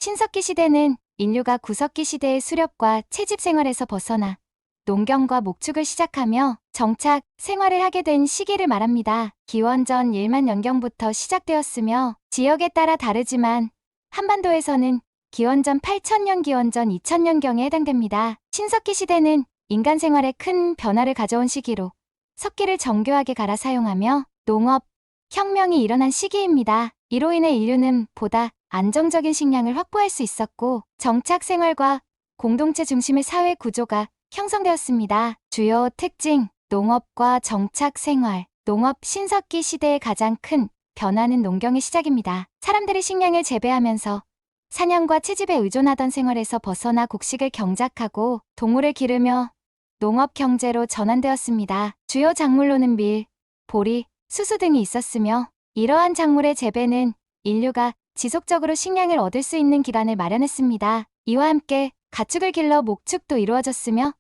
신석기 시대는 인류가 구석기 시대의 수렵과 채집 생활에서 벗어나 농경과 목축을 시작하며 정착 생활을 하게 된 시기를 말합니다. 기원전 1만 년경부터 시작되었으며 지역에 따라 다르지만 한반도에서는 기원전 8천년 기원전 2000년경에 해당됩니다. 신석기 시대는 인간 생활에 큰 변화를 가져온 시기로 석기를 정교하게 갈아 사용하며 농업, 혁명이 일어난 시기입니다. 이로 인해 인류는 보다 안정적인 식량을 확보할 수 있었고 정착 생활과 공동체 중심의 사회 구조가 형성되었습니다. 주요 특징, 농업과 정착 생활. 농업 신석기 시대의 가장 큰 변화는 농경의 시작입니다. 사람들이 식량을 재배하면서 사냥과 채집에 의존하던 생활에서 벗어나 곡식을 경작하고 동물을 기르며 농업 경제로 전환되었습니다. 주요 작물로는 밀, 보리, 수수 등이 있었으며 이러한 작물의 재배는 인류가 지속적으로 식량을 얻을 수 있는 기반을 마련했습니다. 이와 함께 가축을 길러 목축도 이루어졌으며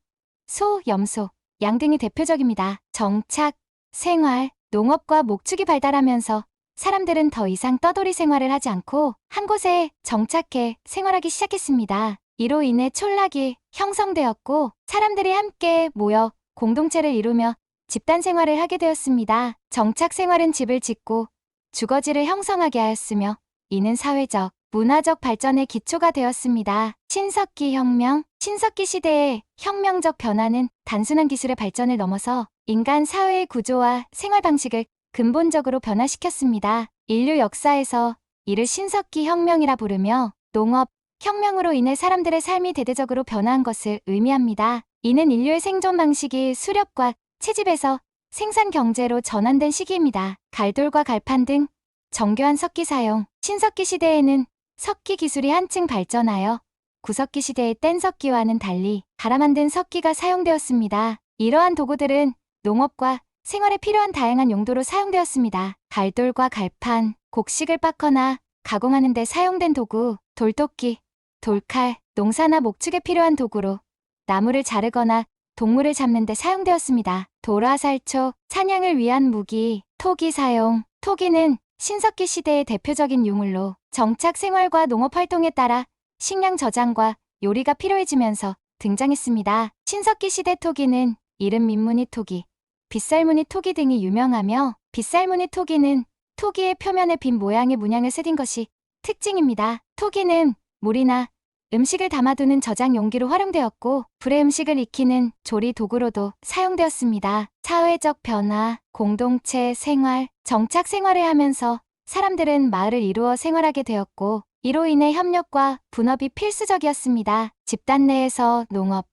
소, 염소, 양 등이 대표적입니다. 정착, 생활, 농업과 목축이 발달하면서 사람들은 더 이상 떠돌이 생활을 하지 않고 한 곳에 정착해 생활하기 시작했습니다. 이로 인해 촌락이 형성되었고 사람들이 함께 모여 공동체를 이루며 집단 생활을 하게 되었습니다. 정착 생활은 집을 짓고 주거지를 형성하게 하였으며 이는 사회적, 문화적 발전의 기초가 되었습니다. 신석기 혁명. 신석기 시대의 혁명적 변화는 단순한 기술의 발전을 넘어서 인간 사회의 구조와 생활 방식을 근본적으로 변화시켰습니다. 인류 역사에서 이를 신석기 혁명이라 부르며 농업, 혁명으로 인해 사람들의 삶이 대대적으로 변화한 것을 의미합니다. 이는 인류의 생존 방식이 수렵과 채집에서 생산 경제로 전환된 시기입니다. 갈돌과 갈판 등 정교한 석기 사용. 신석기 시대에는 석기 기술이 한층 발전하여 구석기 시대의 뗀석기와는 달리 갈아 만든 석기가 사용되었습니다. 이러한 도구들은 농업과 생활에 필요한 다양한 용도로 사용되었습니다. 갈돌과 갈판, 곡식을 빻거나 가공하는 데 사용된 도구, 돌토끼, 돌칼, 농사나 목축에 필요한 도구로 나무를 자르거나 동물을 잡는 데 사용되었습니다. 도라살초, 사냥을 위한 무기, 토기 사용. 토기는 신석기 시대의 대표적인 유물로 정착 생활과 농업 활동에 따라 식량 저장과 요리가 필요해지면서 등장했습니다. 신석기 시대 토기는 이른 민무늬 토기, 빗살무늬 토기 등이 유명하며 빗살무늬 토기는 토기의 표면에 빈 모양의 문양을 새긴 것이 특징입니다. 토기는 물이나 음식을 담아두는 저장 용기로 활용되었고 불에 음식을 익히는 조리 도구로도 사용되었습니다. 사회적 변화, 공동체 생활, 정착 생활을 하면서 사람들은 마을을 이루어 생활하게 되었고 이로 인해 협력과 분업이 필수적이었습니다. 집단 내에서 농업,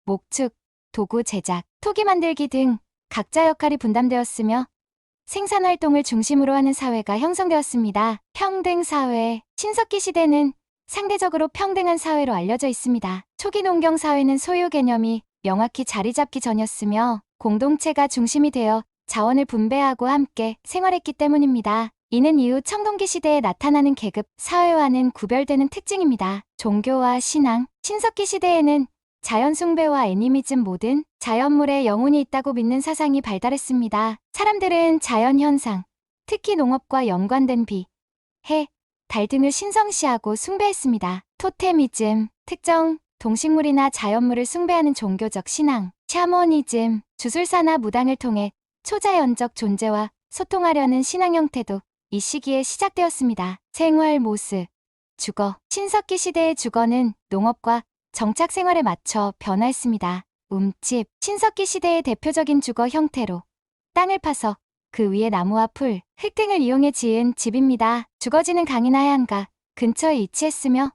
목축, 도구 제작, 토기 만들기 등 각자 역할이 분담되었으며 생산활동을 중심으로 하는 사회가 형성되었습니다. 평등사회. 신석기 시대는 상대적으로 평등한 사회로 알려져 있습니다. 초기 농경 사회는 소유 개념이 명확히 자리 잡기 전이었으며 공동체가 중심이 되어 자원을 분배하고 함께 생활했기 때문입니다. 이는 이후 청동기 시대에 나타나는 계급, 사회와는 구별되는 특징입니다. 종교와 신앙. 신석기 시대에는 자연 숭배와 애니미즘 모든 자연물에 영혼이 있다고 믿는 사상이 발달했습니다. 사람들은 자연 현상, 특히 농업과 연관된 비, 해, 달 등을 신성시하고 숭배했습니다. 토테미즘, 특정 동식물이나 자연물을 숭배하는 종교적 신앙. 샤머니즘, 주술사나 무당을 통해 초자연적 존재와 소통하려는 신앙 형태도 이 시기에 시작되었습니다. 생활 모습, 주거. 신석기 시대의 주거는 농업과 정착 생활에 맞춰 변화했습니다. 움집. 신석기 시대의 대표적인 주거 형태로 땅을 파서 그 위에 나무와 풀, 흙 등을 이용해 지은 집입니다. 주거지는 강이나 해안가 근처에 위치했으며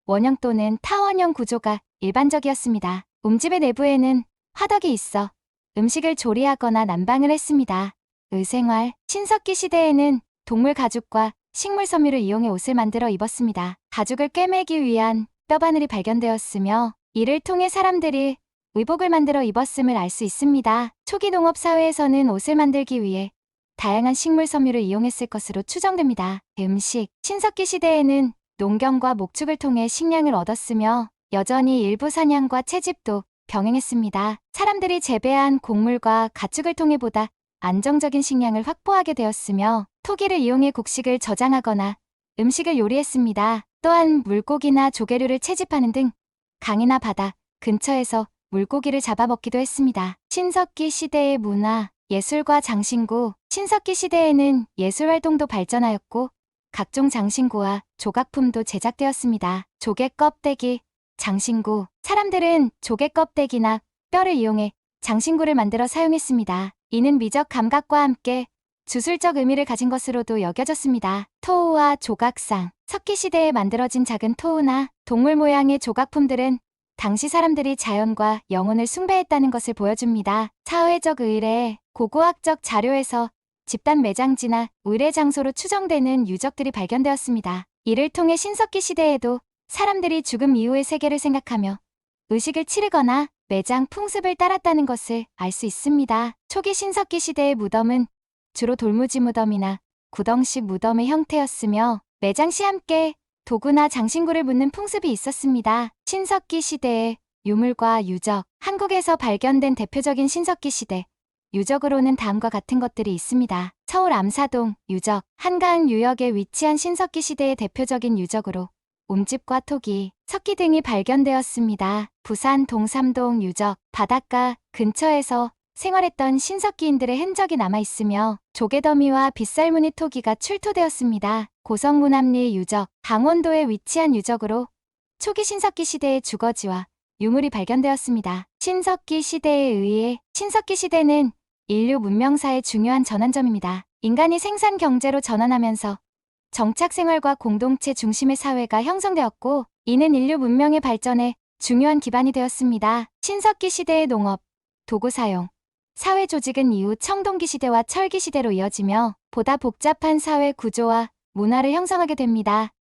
원형 또는 타원형 구조가 일반적이었습니다. 움집의 내부에는 화덕이 있어 음식을 조리하거나 난방을 했습니다. 의생활. 신석기 시대에는 동물 가죽과 식물 섬유를 이용해 옷을 만들어 입었습니다. 가죽을 꿰매기 위한 뼈바늘이 발견되었으며 이를 통해 사람들이 의복을 만들어 입었음을 알 수 있습니다. 초기 농업 사회에서는 옷을 만들기 위해 다양한 식물 섬유를 이용했을 것으로 추정됩니다. 음식. 신석기 시대에는 농경과 목축을 통해 식량을 얻었으며 여전히 일부 사냥과 채집도 병행했습니다. 사람들이 재배한 곡물과 가축을 통해 보다 안정적인 식량을 확보하게 되었으며 토기를 이용해 곡식을 저장하거나 음식을 요리했습니다. 또한 물고기나 조개류를 채집하는 등 강이나 바다 근처에서 물고기를 잡아먹기도 했습니다. 신석기 시대의 문화, 예술과 장신구. 신석기 시대에는 예술활동도 발전하였고 각종 장신구와 조각품도 제작되었습니다. 조개 껍데기, 장신구. 사람들은 조개 껍데기나 뼈를 이용해 장신구를 만들어 사용했습니다. 이는 미적 감각과 함께 주술적 의미를 가진 것으로도 여겨졌습니다. 토우와 조각상. 석기 시대에 만들어진 작은 토우나 동물 모양의 조각품들은 당시 사람들이 자연과 영혼을 숭배했다는 것을 보여줍니다. 사회적 의례, 고고학적 자료에서 집단 매장지나 의례 장소로 추정되는 유적들이 발견되었습니다. 이를 통해 신석기 시대에도 사람들이 죽음 이후의 세계를 생각하며 의식을 치르거나 매장 풍습을 따랐다는 것을 알 수 있습니다. 초기 신석기 시대의 무덤은 주로 돌무지 무덤이나 구덩식 무덤의 형태였으며 매장 시 함께 도구나 장신구를 묻는 풍습이 있었습니다. 신석기 시대의 유물과 유적. 한국에서 발견된 대표적인 신석기 시대 유적으로는 다음과 같은 것들이 있습니다. 서울 암사동 유적. 한강 유역에 위치한 신석기 시대의 대표적인 유적으로 움집과 토기, 석기 등이 발견되었습니다. 부산 동삼동 유적. 바닷가 근처에서 생활했던 신석기인들의 흔적이 남아있으며 조개더미와 빗살무늬 토기가 출토되었습니다. 고성문암리 유적. 강원도에 위치한 유적으로 초기 신석기 시대의 주거지와 유물이 발견되었습니다. 신석기 시대에 의해 신석기 시대는 인류 문명사의 중요한 전환점입니다. 인간이 생산 경제로 전환하면서 정착 생활과 공동체 중심의 사회가 형성되었고 이는 인류 문명의 발전에 중요한 기반이 되었습니다. 신석기 시대의 농업, 도구 사용, 사회 조직은 이후 청동기 시대와 철기 시대로 이어지며 보다 복잡한 사회 구조와 문화를 형성하게 됩니다.